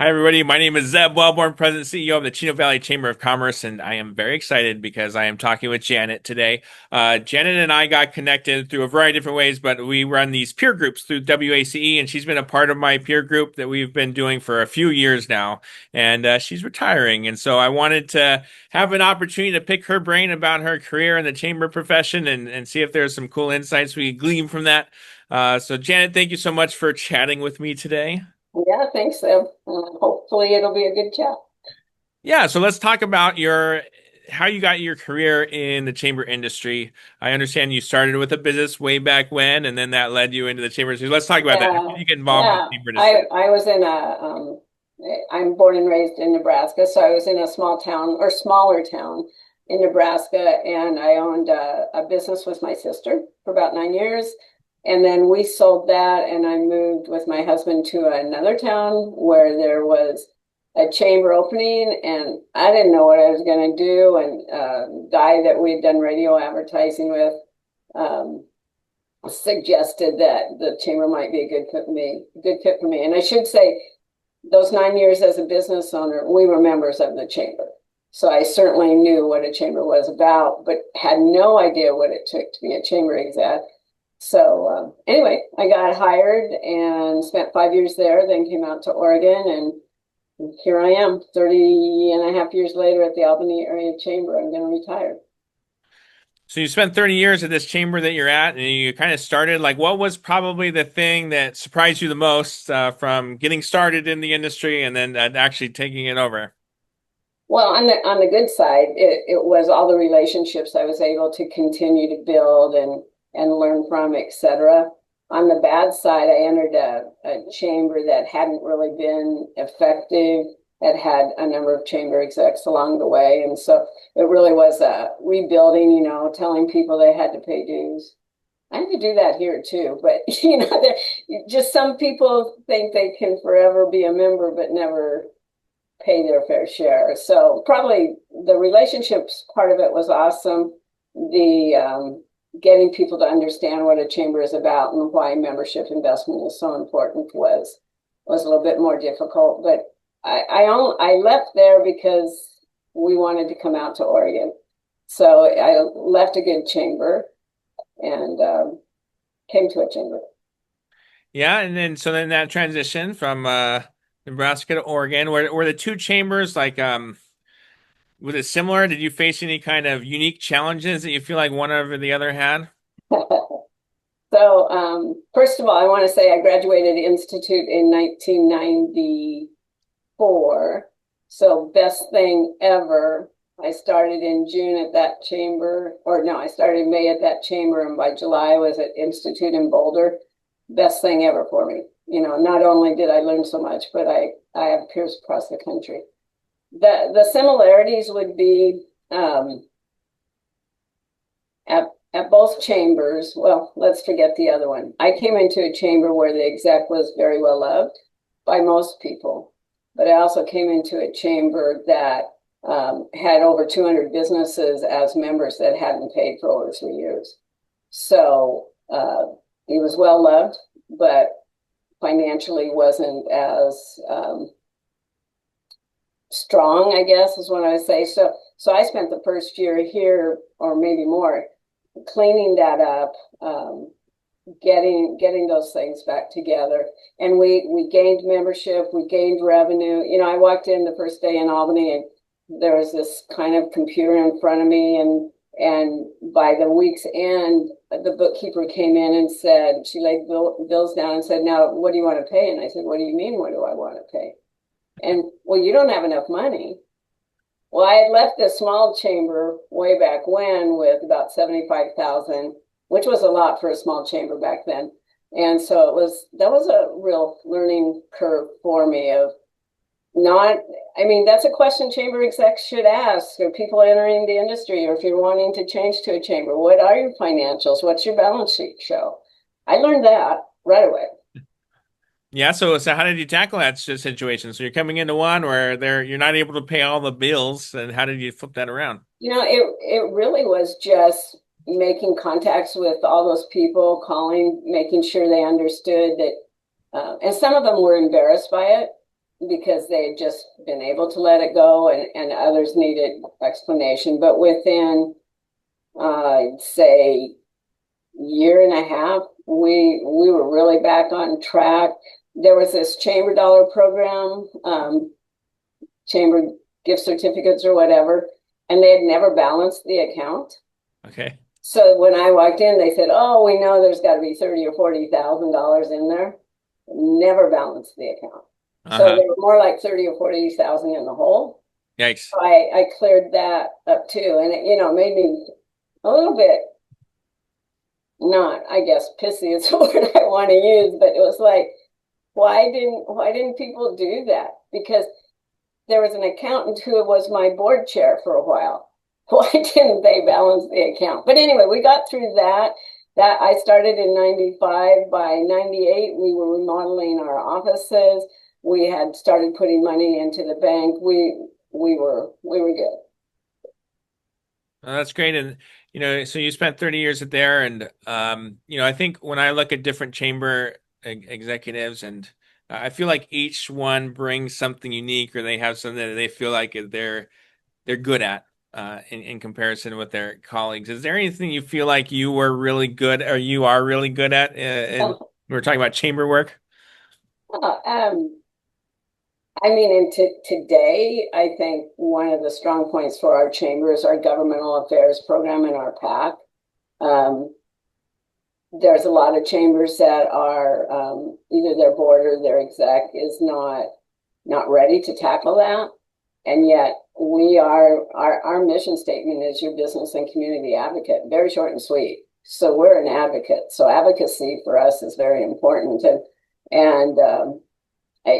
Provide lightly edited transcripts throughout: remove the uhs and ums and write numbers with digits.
Hi, everybody. My name is Zeb Welborn, President and CEO of the Chino Valley Chamber of Commerce, and I am very excited because I am talking with Janet today. Janet and I got connected through a variety of different ways, but we run these peer groups through WACE, and she's been a part of my peer group that we've been doing for a few years now, and she's retiring. And so I wanted to have an opportunity to pick her brain about her career in the chamber profession and see if there's some cool insights we could glean from that. So, Janet, thank you so much for chatting with me today. Yeah, thanks, Zeb. Hopefully it'll be a good chat. Yeah, so let's talk about your how you got your career in the chamber industry. I understand you started with a business way back when, and then that led you into the chamber industry. Let's talk about that. How Yeah, did you get involved in yeah. the chamber industry? I was in I'm born and raised in Nebraska, so I was in a small town or smaller town in Nebraska, and I owned a business with my sister for about 9 years. And then we sold that, and I moved with my husband to another town where there was a chamber opening, and I didn't know what I was going to do. And guy that we had done radio advertising with um, suggested that the chamber might be a good fit for me. And I should say, those 9 years as a business owner, we were members of the chamber. So I certainly knew what a chamber was about, but had no idea what it took to be a chamber exec. So anyway, I got hired and spent 5 years there, then came out to Oregon, and here I am 30 and a half years later at the Albany area chamber. I'm going to retire. So you spent 30 years at this chamber that you're at, and you kind of started like what was probably the thing that surprised you the most from getting started in the industry and then actually taking it over? Well, on the good side, it was all the relationships I was able to continue to build and learn from, etc. On the bad side, I entered a chamber that hadn't really been effective, had a number of chamber execs along the way, and so it really was a rebuilding. Telling people they had to pay dues. I had to do that here too, but just some people think they can forever be a member, but never pay their fair share. So probably the relationships part of it was awesome. The getting people to understand what a chamber is about and why membership investment is so important was a little bit more difficult. But I left there because we wanted to come out to Oregon. So I left a good chamber and came to a chamber. Yeah, and then so then that transition from Nebraska to Oregon, were the two chambers like was it similar? Did you face any kind of unique challenges that you feel like one over the other had? So, first of all, I want to say I graduated Institute in 1994. So, best thing ever. I started in June at that chamber, or no, I started in May at that chamber, and by July I was at Institute in Boulder. Best thing ever for me. Not only did I learn so much, but I have peers across the country. The similarities would be at both chambers. Well, let's forget the other one. I came into a chamber where the exec was very well loved by most people, but I also came into a chamber that had over 200 businesses as members that hadn't paid for over 3 years. So he was well loved, but financially wasn't as strong, I guess is what I would say. So I spent the first year here, or maybe more, cleaning that up, getting those things back together. And we gained membership, we gained revenue. I walked in the first day in Albany, and there was this kind of computer in front of me, and by the week's end, the bookkeeper came in and said, she laid bills down and said, "Now, what do you want to pay?" And I said, "What do you mean, what do I want to pay?" And, "Well, you don't have enough money." Well, I had left this small chamber way back when with about 75,000, which was a lot for a small chamber back then. And so that was a real learning curve for me of not, I mean, that's a question chamber execs should ask, or people entering the industry, or if you're wanting to change to a chamber, what are your financials? What's your balance sheet show? I learned that right away. Yeah, so how did you tackle that situation? So you're coming into one where you're not able to pay all the bills, and how did you flip that around? It really was just making contacts with all those people, calling, making sure they understood that, and some of them were embarrassed by it. because they had just been able to let it go, and others needed explanation. But within, I'd say, year and a half, we were really back on track. There was this chamber dollar program, chamber gift certificates or whatever, and they had never balanced the account. Okay. So when I walked in, they said, "Oh, we know there's got to be $30,000 or $40,000 in there." Never balanced the account. So Uh-huh. they were more like 30 or 40,000 in the hole. Yikes. I cleared that up too, and it made me a little bit, not, I guess, pissy is the word I want to use, but it was like, why didn't people do that? Because there was an accountant who was my board chair for a while. Why didn't they balance the account? But anyway, we got through that. That I started in 95. By 98, we were remodeling our offices. We had started putting money into the bank. We were good. Well, that's great. And, so you spent 30 years at there. And, I think when I look at different chamber executives, and I feel like each one brings something unique, or they have something that they feel like they're good at, in comparison with their colleagues. Is there anything you feel like you were really good, or you are really good at, and we're talking about chamber work? Uh, um, I mean, today, I think one of the strong points for our chamber is our governmental affairs program and our PAC. Um, there's a lot of chambers that are, either their board or their exec is not ready to tackle that, and yet our mission statement is your business and community advocate. Very short and sweet. So we're an advocate. So advocacy for us is very important, and I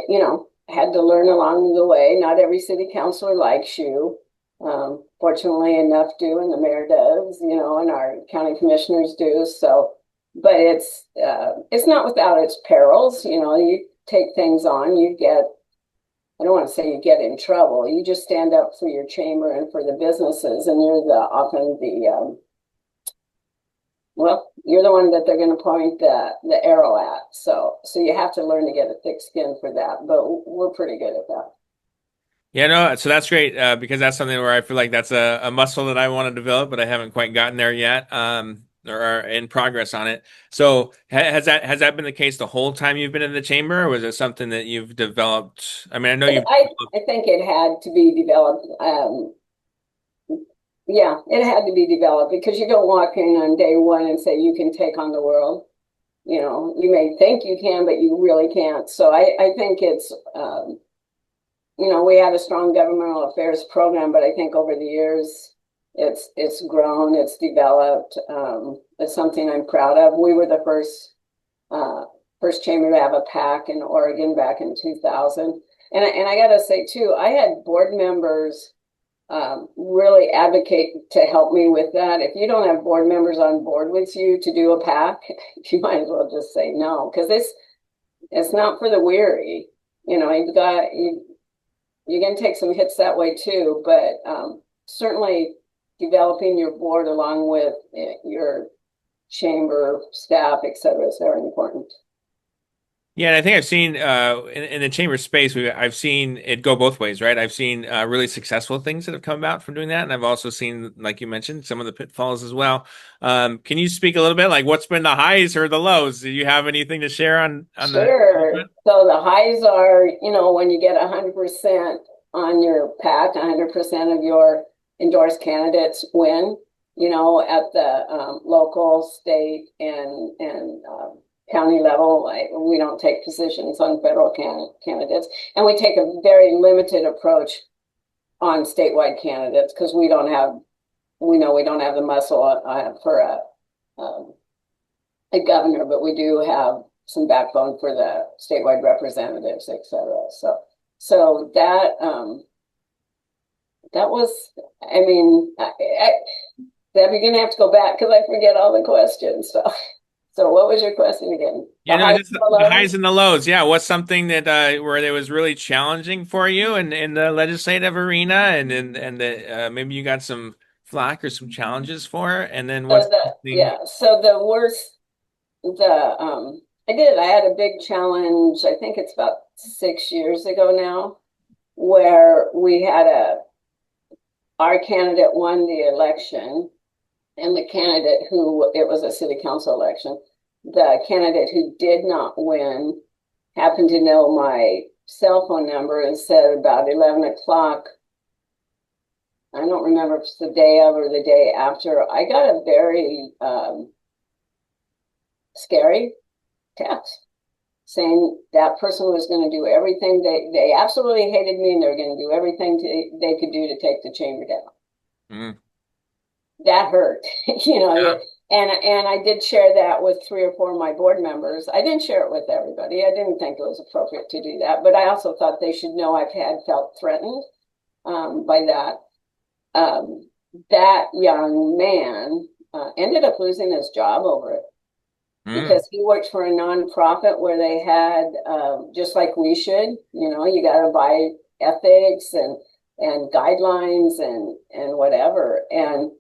had to learn along the way. Not every city councilor likes you. Fortunately enough do, and the mayor does, and our county commissioners do. So, but it's not without its perils. You take things on, I don't want to say you get in trouble. You just stand up for your chamber and for the businesses, and you're often you're the one that they're going to point the arrow at. So you have to learn to get a thick skin for that. But we're pretty good at that. Yeah, no, so that's great, because that's something where I feel like that's a muscle that I want to develop, but I haven't quite gotten there yet, or are in progress on it. So has that been the case the whole time you've been in the chamber, or was it something that you've developed? I mean, I know you've I think it had to be developed. Yeah, it had to be developed because you don't walk in on day one and say you can take on the world. You may think you can, but you really can't. So I think it's, we had a strong governmental affairs program, but I think over the years it's grown, it's developed. It's something I'm proud of. We were the first chamber to have a PAC in Oregon back in 2000. And I got to say too, I had board members really advocate to help me with that. If you don't have board members on board with you to do a PAC, you might as well just say no, because it's not for the weary. You're going to take some hits that way too, but certainly developing your board along with your chamber staff, et cetera, is very important. Yeah, and I think I've seen, in the chamber space, I've seen it go both ways, right? I've seen really successful things that have come about from doing that, and I've also seen, like you mentioned, some of the pitfalls as well. Can you speak a little bit, like what's been the highs or the lows? Do you have anything to share on the? Sure. So the highs are, when you get 100% on your PAC, 100% of your endorsed candidates win, at the local, state, and county level. We don't take positions on federal candidates, and we take a very limited approach on statewide candidates because we know we don't have the muscle for um, a governor, but we do have some backbone for the statewide representatives, et cetera. So that was, I mean, Deb, you're gonna have to go back because I forget all the questions. So what was your question again? Yeah, The no, highs just and the the highs lows? and the lows. Yeah, what's something that where it was really challenging for you in the legislative arena, and that maybe you got some flack or some challenges for, and then what's something? So the worst, I had a big challenge. I think it's about 6 years ago now, where we had our candidate won the election, and the candidate who, it was a city council election, the candidate who did not win happened to know my cell phone number and said about 11 o'clock, I don't remember if it's the day of or the day after, I got a very scary text saying that person was going to do everything. They absolutely hated me, and they were going to do everything they could do to take the chamber down. Mm. That hurt, you know. Yeah. And I did share that with 3 or 4 of my board members. I didn't share it with everybody. I didn't think it was appropriate to do that, but I also thought they should know I've had felt threatened by that. That young man ended up losing his job over it Mm. because he worked for a nonprofit where they had, just like we should, you know, you got to buy ethics and guidelines and whatever. And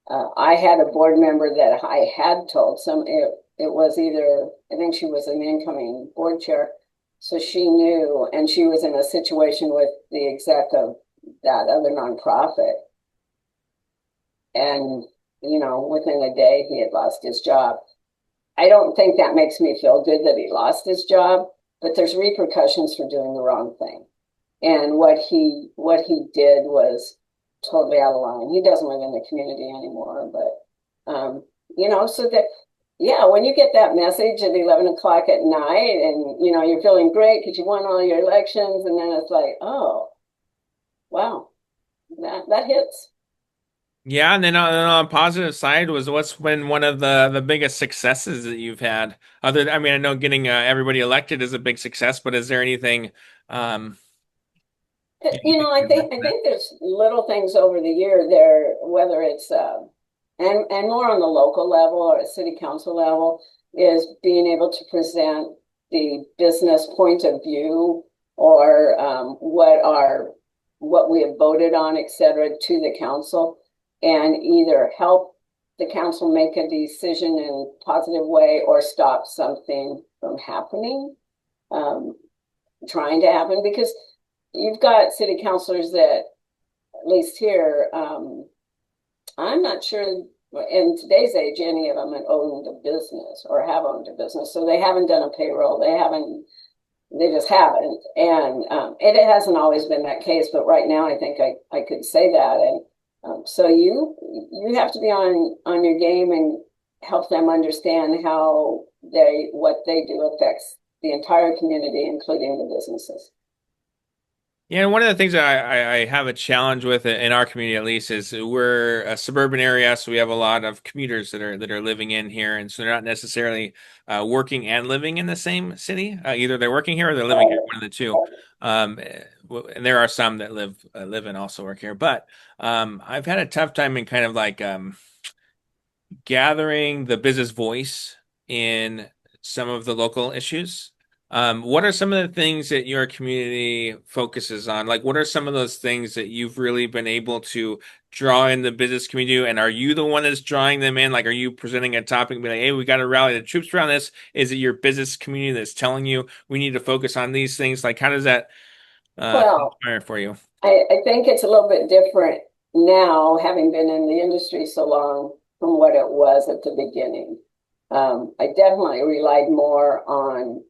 I had a board member that I had told it was either, I think she was an incoming board chair, so she knew, and she was in a situation with the exec of that other nonprofit. And, you know, within a day, he had lost his job. I don't think that makes me feel good that he lost his job, but there's repercussions for doing the wrong thing. And what he did was totally out of line. He doesn't live in the community anymore, but you know, so that yeah, when you get that message at 11 o'clock at night, and you know you're feeling great because you won all your elections, and then it's like, oh, wow, that hits. Yeah, and then on the positive side was what's been one of the biggest successes that you've had? I mean, I know getting everybody elected is a big success, but is there anything um You you know, can I think there's little things over the year there, whether it's and more on the local level or at city council level, is being able to present the business point of view or what we have voted on, et cetera, to the council, and either help the council make a decision in a positive way or stop something from happening, um, trying to happen, because you've got city councilors that, at least here, I'm not sure in today's age any of them have owned a business or have owned a business. So they haven't done a payroll. They just haven't. And it hasn't always been that case, but right now I think I could say that. And so you have to be on your game and help them understand how what they do affects the entire community, including the businesses. Yeah, and one of the things that I have a challenge with in our community at least is we're a suburban area, so we have a lot of commuters that are living in here, and so they're not necessarily working and living in the same city. Either they're working here or they're living here, one of the two. And there are some that live and also work here, but I've had a tough time in kind of like gathering the business voice in some of the local issues. What are some of the things that your community focuses on? Like, what are some of those things that you've really been able to draw in the business community? And are you the one that's drawing them in? Like, are you presenting a topic and be like, hey, we got to rally the troops around this? Is it your business community that's telling you we need to focus on these things? Like, how does that Well, transpire for you? I think it's a little bit different now, having been in the industry so long, from what it was at the beginning. I definitely relied more on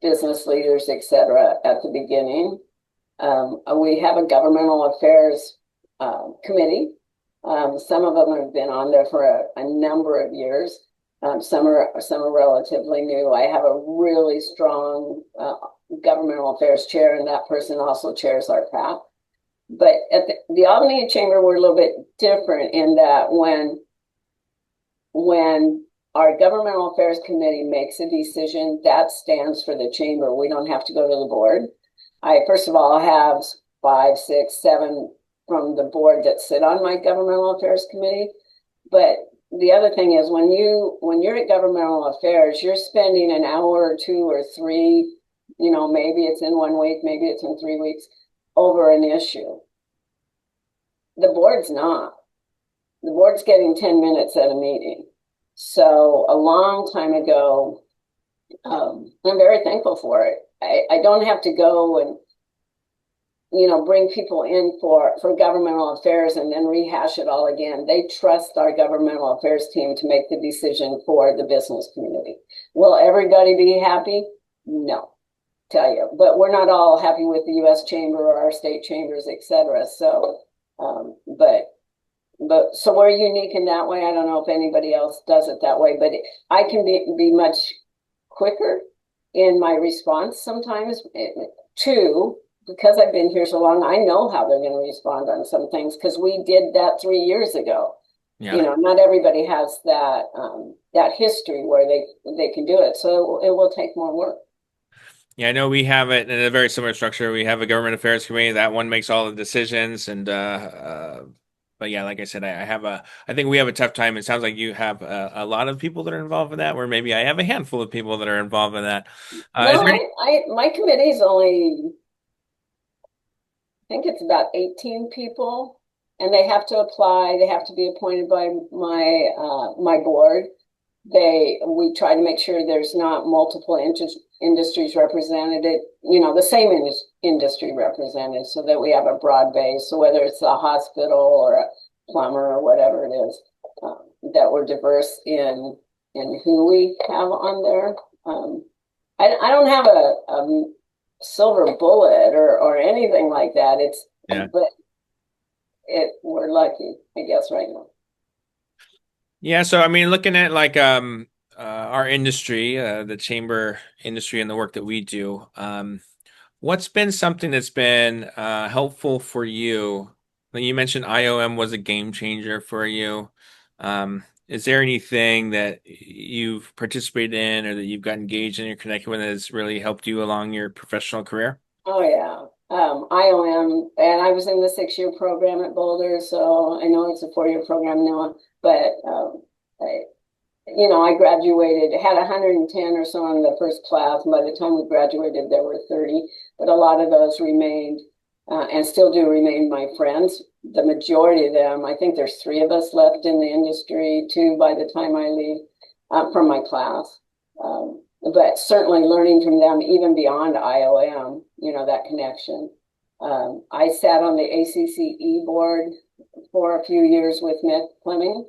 business leaders, et cetera, at the beginning. We have a governmental affairs committee. Some of them have been on there for a number of years. Some are relatively new. I have a really strong governmental affairs chair, and that person also chairs our PAC. But at the Albany Chamber, we're a little bit different in that when our governmental affairs committee makes a decision, that stands for the chamber. We don't have to go to the board. I, first of all, have 5, 6, 7 from the board that sit on my governmental affairs committee. But the other thing is when you're at governmental affairs, you're spending an hour or 2 or 3, you know, maybe it's in 1 week, maybe it's in 3 weeks, over an issue. The board's not. The board's getting 10 minutes at a meeting. So a long time ago, I'm very thankful for it. I don't have to go and bring people in for governmental affairs and then rehash it all again. They trust our governmental affairs team to make the decision for the business community. Will everybody be happy? No, tell you. But we're not all happy with the U.S. Chamber or our state chambers, etc. So, but so we're unique in that way. I don't know if anybody else does it that way, but I can be much quicker in my response sometimes. Too, because I've been here so long, I know how they're going to respond on some things because we did that 3 years ago. Yeah. Not everybody has that history where they can do it, so it will take more work. Yeah, I know we have it in a very similar structure. We have a government affairs committee. That one makes all the decisions, and but yeah, like I said, I think we have a tough time. It sounds like you have a lot of people that are involved in that, where maybe I have a handful of people that are involved in that. Is No, there any? my committee is only, I think it's about 18 people, and they have to apply. They have to be appointed by my board. We try to make sure there's not multiple industries represented, the same industry represented, so that we have a broad base. So whether it's a hospital or a plumber or whatever it is, that we're diverse in who we have on there. I don't have a silver bullet or anything like that. Yeah. But we're lucky, I guess, right now. Yeah, so I mean, looking at like our industry, the chamber industry, and the work that we do, what's been something that's been helpful for you? Like you mentioned IOM was a game changer for you. Is there anything that you've participated in or that you've got engaged in or connected with that has really helped you along your professional career? Oh yeah. IOM, and I was in the 6-year program at Boulder, so I know it's a 4-year program now, but I graduated, had 110 or so in the first class, and by the time we graduated, there were 30, but a lot of those remained and still do remain my friends. The majority of them, I think there's 3 of us left in the industry, 2 by the time I leave from my class. But certainly learning from them, even beyond IOM, that connection. I sat on the ACCE board for a few years with Mick Fleming.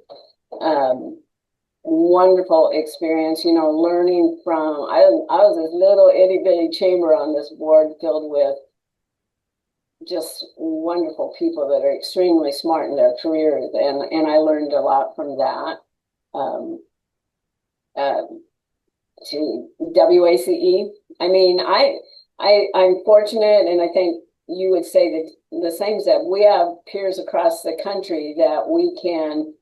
Wonderful experience, learning from, I was this little itty bitty chamber on this board filled with just wonderful people that are extremely smart in their careers, and I learned a lot from that. To WACE, I mean, I'm fortunate, and I think you would say that the same, Zeb. We have peers across the country that we can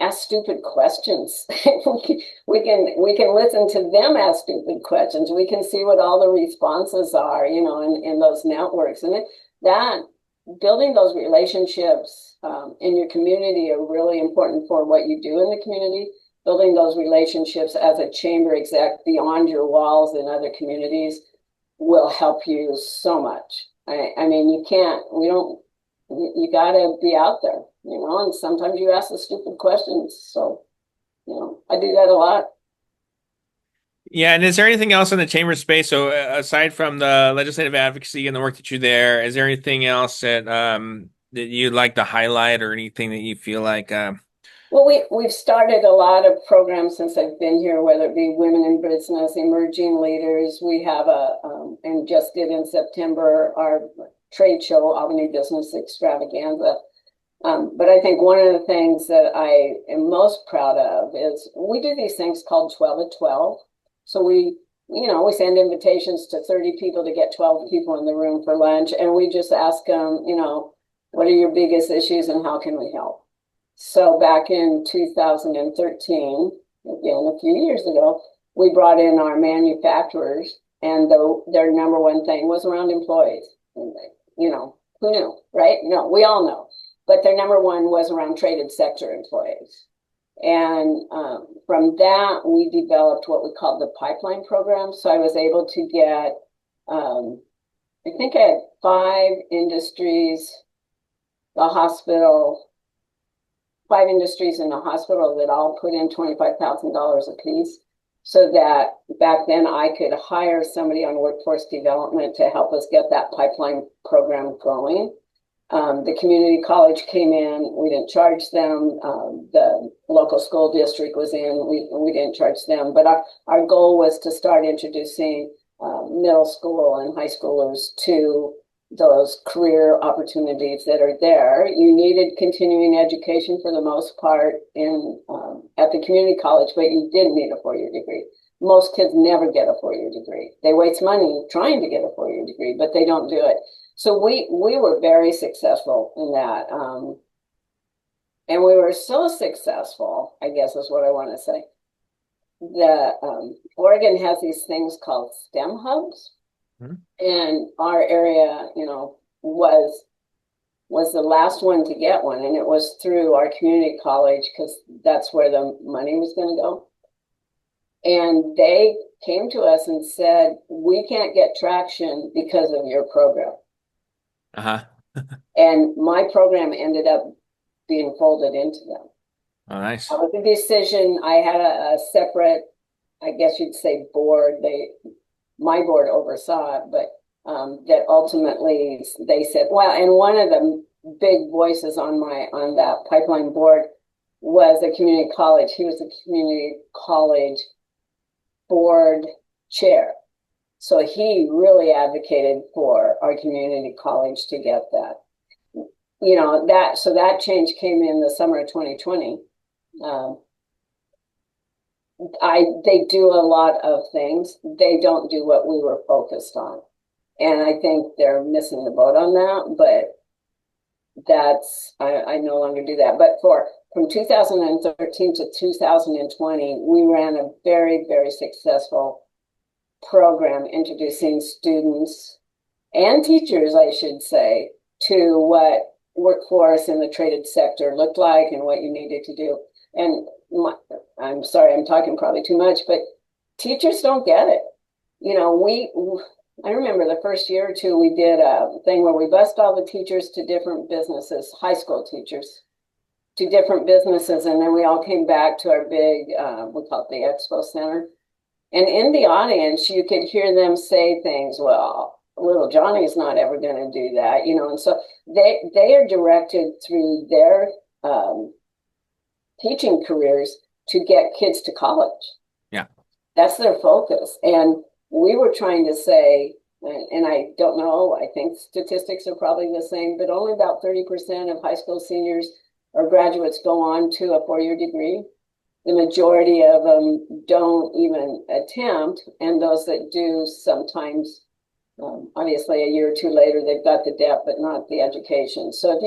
ask stupid questions. we can listen to them ask stupid questions. We can see what all the responses are, in those networks, and that building those relationships in your community are really important for what you do in the community. Building those relationships as a chamber exec beyond your walls in other communities will help you so much. I mean, you gotta be out there, and sometimes you ask the stupid questions. So, I do that a lot. Yeah, and is there anything else in the chamber space? So aside from the legislative advocacy and the work that you do there, is there anything else that you'd like to highlight or anything that you feel like Well, we've started a lot of programs since I've been here, whether it be women in business, emerging leaders. We have and just did in September, our trade show, Albany Business Extravaganza. But I think one of the things that I am most proud of is we do these things called 12 at 12. So we send invitations to 30 people to get 12 people in the room for lunch. And we just ask them, what are your biggest issues and how can we help? So back in 2013, again, a few years ago, we brought in our manufacturers, and their number one thing was around employees. And who knew, right? No, we all know. But their number one was around traded sector employees. And from that, we developed what we called the pipeline program. So I was able to get, I think I had 5 industries, the hospital, 5 industries in the hospital that all put in $25,000 a piece. so that back then I could hire somebody on workforce development to help us get that pipeline program going. The community college came in. We didn't charge them. The local school district was in. We didn't charge them. But our goal was to start introducing middle school and high schoolers to those career opportunities that are there. You needed continuing education for the most part in at the community college, but you didn't need a four-year degree. Most kids never get a four-year degree. They waste money trying to get a four-year degree, but they don't do it. So we were very successful in that. And we were so successful, I guess is what I want to say. The Oregon has these things called STEM hubs. Mm-hmm. And our area, was the last one to get one. And it was through our community college because that's where the money was going to go. And they came to us and said, we can't get traction because of your program. Uh-huh. And my program ended up being folded into them. Oh, nice. That was a decision. I had a separate, I guess you'd say, board. My board oversaw it, but that ultimately they said, well, and one of the big voices on that pipeline board was a community college. He was a community college board chair. So he really advocated for our community college to get that. So that change came in the summer of 2020. They do a lot of things. They don't do what we were focused on. And I think they're missing the boat on that, but I no longer do that. But from 2013 to 2020, we ran a very, very successful program introducing students and teachers, I should say, to what workforce in the traded sector looked like and what you needed to do. And I'm sorry, I'm talking probably too much, but teachers don't get it. I remember the first year or two, we did a thing where we bused all the teachers to different businesses, high school teachers, to different businesses. And then we all came back to our big, we call it the Expo Center. And in the audience, you could hear them say things, well, little Johnny's not ever going to do that, and so they are directed through their teaching careers to get kids to college. Yeah. That's their focus. And we were trying to say, and I don't know, I think statistics are probably the same, but only about 30% of high school seniors or graduates go on to a four-year degree. The majority of them don't even attempt, and those that do sometimes, obviously a year or two later, they've got the debt, but not the education. So if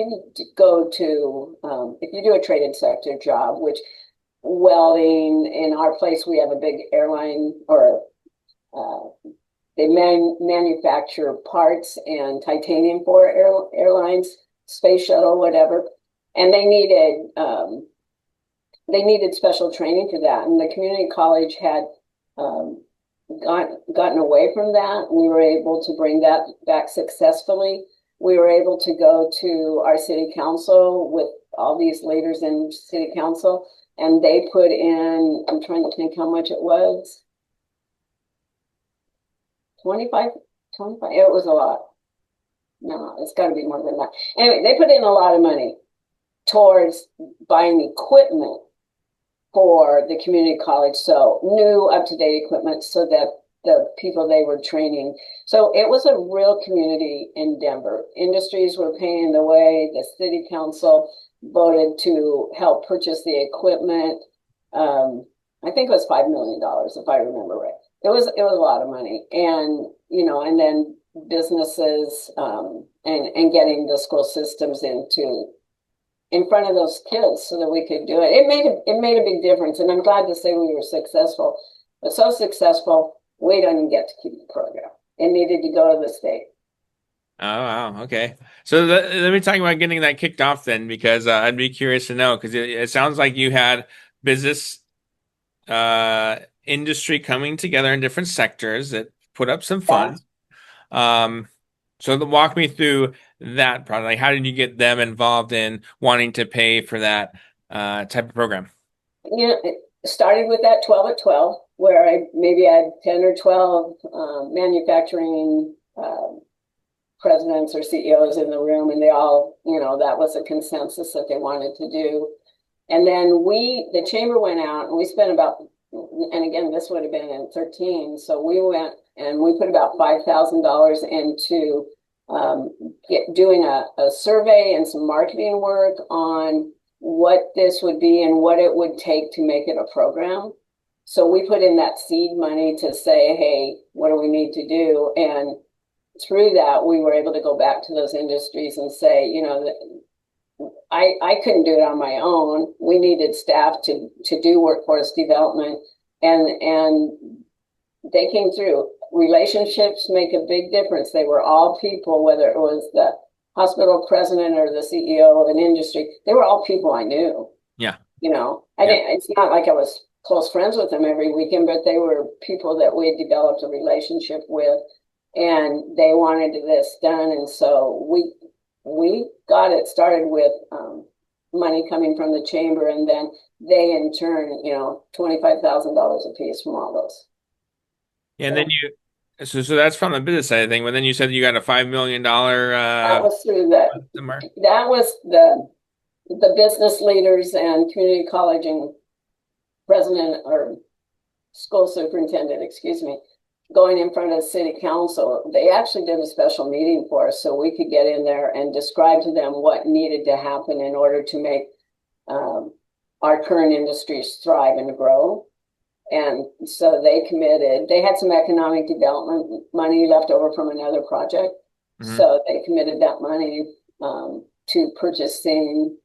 you do a traded sector job, which welding, in our place, we have a big airline, or they manufacture parts and titanium for airlines, space shuttle, whatever. And they needed special training for that. And the community college had gotten away from that. We were able to bring that back successfully. We were able to go to our city council with all these leaders in city council, and they put in, I'm trying to think how much it was. 25, it was a lot. No, it's got to be more than that. Anyway, they put in a lot of money towards buying equipment for the community college. So new up-to-date equipment so that the people they were training. So it was a real community in Denver. Industries were paying the way. The city council voted to help purchase the equipment. I think it was $5 million, if I remember right. It was a lot of money. And, and then businesses and getting the school systems in front of those kids so that we could do it. It made a big difference. And I'm glad to say we were successful, but so successful, we don't even get to keep the program. It needed to go to the state. Oh, wow. Okay. So let me talk about getting that kicked off then, because I'd be curious to know, because it sounds like you had business industry coming together in different sectors that put up some funds. So walk me through that project. Like, how did you get them involved in wanting to pay for that type of program? It started with that 12 at 12. where I maybe had 10 or 12 manufacturing presidents or CEOs in the room, and they all, that was a consensus that they wanted to do. And then the chamber went out and we spent about, and again, this would have been in 13. So we went and we put about $5,000 into doing a survey and some marketing work on what this would be and what it would take to make it a program. So we put in that seed money to say, hey, what do we need to do? And through that, we were able to go back to those industries and say, I couldn't do it on my own. We needed staff to do workforce development, and they came through. Relationships make a big difference. They were all people, whether it was the hospital president or the CEO of an industry, they were all people I knew. Yeah. It's not like I was close friends with them every weekend, but they were people that we had developed a relationship with, and they wanted this done. And so we got it started with money coming from the chamber, and then they in turn, $25,000 a piece from all those. And then so that's from the business side of thing. But then you said you got a $5 million. That was through that was the business leaders and community college and president or school superintendent, excuse me, going in front of city council. They actually did a special meeting for us so we could get in there and describe to them what needed to happen in order to make our current industries thrive and grow. And so they committed. They had some economic development money left over from another project. Mm-hmm. So they committed that money to purchasing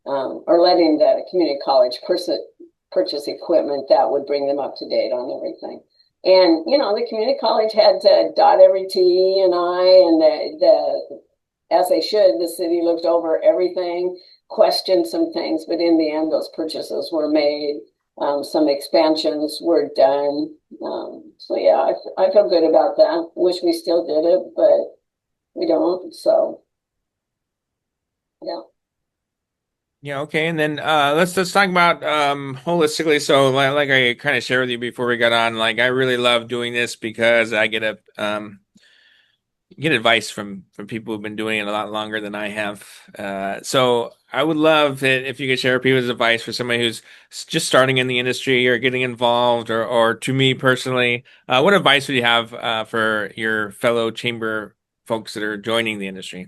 or letting the community college purchase equipment that would bring them up to date on everything. And, the community college had to dot every T and I, and as they should, the city looked over everything, questioned some things, but in the end, those purchases were made. Some expansions were done. So yeah, I feel good about that. Wish we still did it, but we don't. So yeah. Yeah, okay. And then let's talk about holistically. So like I kind of shared with you before we got on, like I really love doing this because I get get advice from people who've been doing it a lot longer than I have. So I would love it if you could share people's advice for somebody who's just starting in the industry or getting involved, or to me personally, what advice would you have for your fellow chamber folks that are joining the industry?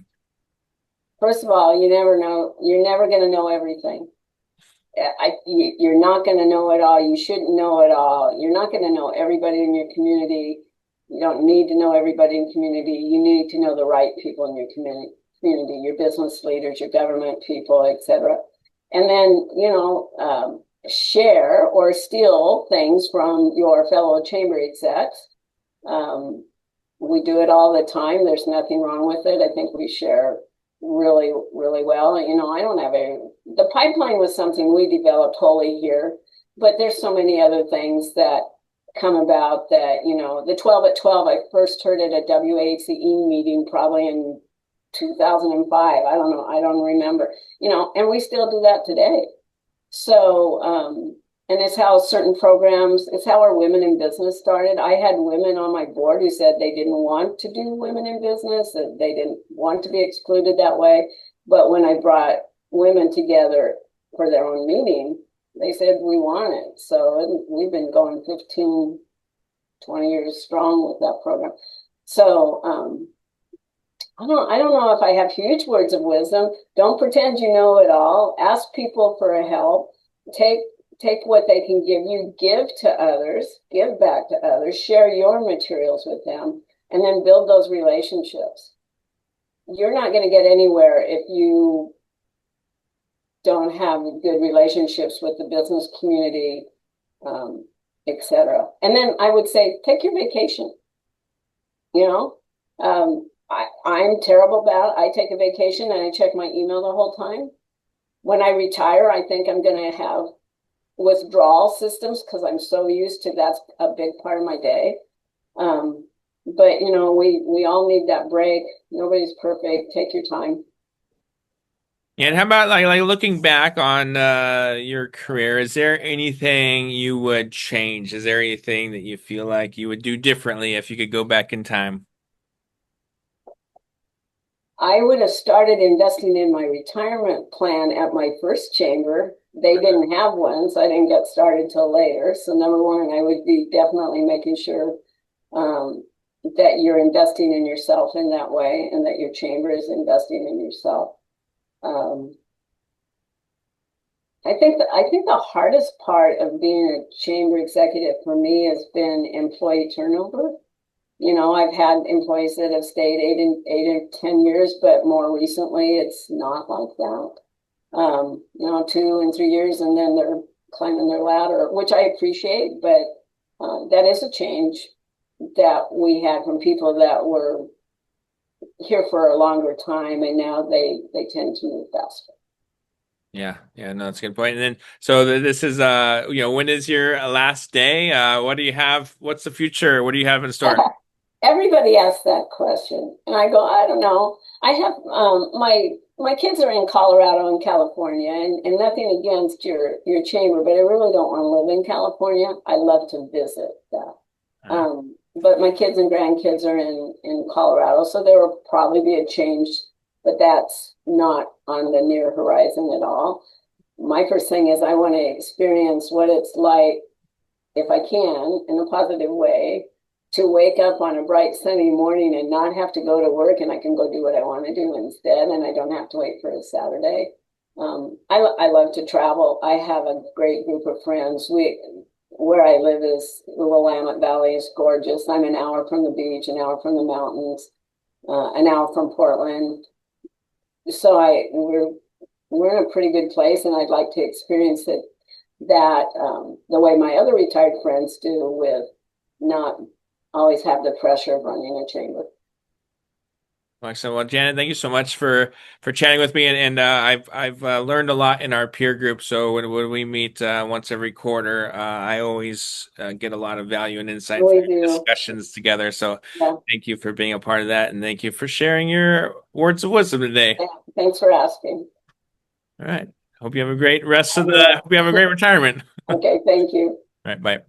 First of all, you never know. You're never going to know everything. You're not going to know it all. You shouldn't know it all. You're not going to know everybody in your community. You don't need to know everybody in the community. You need to know the right people in your community, your business leaders, your government people, etc. And then, share or steal things from your fellow chamber execs. We do it all the time. There's nothing wrong with it. I think we share really, really well. I don't have the pipeline was something we developed wholly here, but there's so many other things that come about that, the 12 at 12, I first heard at a WACE meeting probably in 2005. I don't know. I don't remember, and we still do that today. So, and it's how certain programs, it's how our women in business started. I had women on my board who said they didn't want to do women in business, that they didn't want to be excluded that way. But when I brought women together for their own meeting, they said, we want it. So we've been going 15, 20 years strong with that program. So I don't know if I have huge words of wisdom. Don't pretend you know it all. Ask people for help. Take what they can give you, give to others, give back to others, share your materials with them, and then build those relationships. You're not going to get anywhere if you don't have good relationships with the business community, etc. And then I would say, take your vacation. I'm terrible about it. I take a vacation and I check my email the whole time. When I retire, I think I'm going to have withdrawal systems because I'm so used to that's a big part of my day. But we all need that break. Nobody's perfect. Take your time. And how about like looking back on your career, is there anything you would change? Is there anything that you feel like you would do differently if you could go back in time? I would have started investing in my retirement plan at my first chamber. They didn't have one, so I didn't get started till later. So number one, I would be definitely making sure that you're investing in yourself in that way, and that your chamber is investing in yourself. Um, I think the hardest part of being a chamber executive for me has been employee turnover. I've had employees that have stayed 8 or 10 years, but more recently it's not like that. 2 and 3 years, and then they're climbing their ladder, which I appreciate, but that is a change that we had from people that were here for a longer time, and now they tend to move faster. Yeah, yeah, no, that's a good point. And then, so this is, when is your last day? What do you have? What's the future? What do you have in store? Everybody asks that question, and I go, I don't know. I have my kids are in Colorado and California, and nothing against your chamber, but I really don't want to live in California. I love to visit that. Uh, But my kids and grandkids are in Colorado, so there will probably be a change, but that's not on the near horizon at all. My first thing is I want to experience what it's like, if I can, in a positive way, to wake up on a bright sunny morning and not have to go to work, and I can go do what I want to do instead, and I don't have to wait for a Saturday. I love to travel. I have a great group of friends. Where I live is the Willamette Valley is gorgeous. I'm an hour from the beach, an hour from the mountains, an hour from Portland. So we're in a pretty good place, and I'd like to experience it that the way my other retired friends do, with not always have the pressure of running a chamber. Excellent. Well, Janet, thank you so much for chatting with me, and I've learned a lot in our peer group. So when we meet once every quarter, I always get a lot of value and insight from We our do. discussions together. So Yeah. thank you for being a part of that, and thank you for sharing your words of wisdom today. Yeah. Thanks for asking. All right. Hope you have a great rest I of the. will. Hope you have a great retirement. All Okay, thank you. right. Bye.